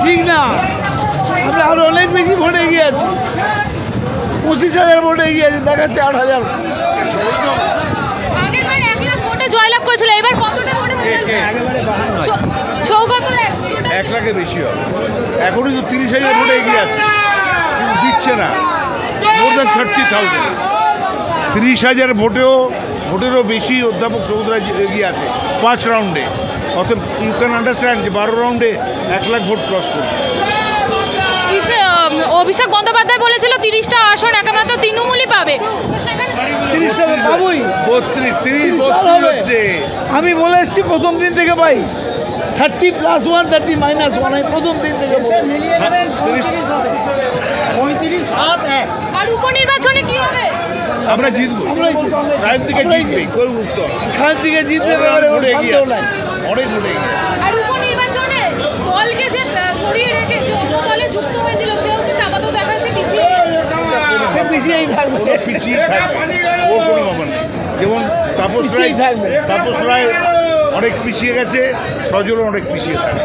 ঠিক না, আমরা আরো অনেক বেশি ভোটে এগিয়ে আছি। 25,000 ভোটে এগিয়ে আছে, দেখাচ্ছে 8,000। আগেরবার 1 লাখ ভোটে জয়লাভ করেছিল, এবার কতটা ভোটে সৌগতর 1 লাখের বেশি হবে। এখনই তো 30,000 ভোটে এগিয়ে আছে, কিন্তু দিচ্ছে না। মোর দ্যান 30,000, 30,000 ভোটেরও বেশি অধ্যাপক সৌগত রায় এগিয়ে আছে 5 রাউন্ডে। অতএব ইউ ক্যান আন্ডারস্ট্যান্ড যে 12 রাউন্ডে 1 লাখ ভোট ক্রস করবে। অভিষেক বন্দ্যোপাধ্যায় বলেছিল 30টা আসন একমাত্র তৃণমূলই পাবে, 30টা পাবোই, 32 হচ্ছে। আমি বলে এসছি প্রথম দিন থেকে পাই। 30 + 1 30 - 1 আমি প্রথম দিন থেকে আর উপনির্বাচনে কি হবে? আমরা জিতবো, সাহেব থেকে জিতবে, কেউ উঠতে হবে। সাহেব থেকে জিততে ভোটে এগিয়ে আছে, অনেক ভোটে এগিয়ে আছে। আর উপনির্বাচনে দলকে যে সরিয়ে রেখে যে অন্য দলে যুক্ত হয়েছিল সেও কিন্তু আপাতত দেখা যাচ্ছে পিছিয়ে সে পিছিয়েই থাকবে, পিছিয়ে থাকবে, ওর কোনো ব্যাপার নেই। যেমন তাপস রায় অনেক পিছিয়ে গেছে, সজলও অনেক পিছিয়ে থাকবে।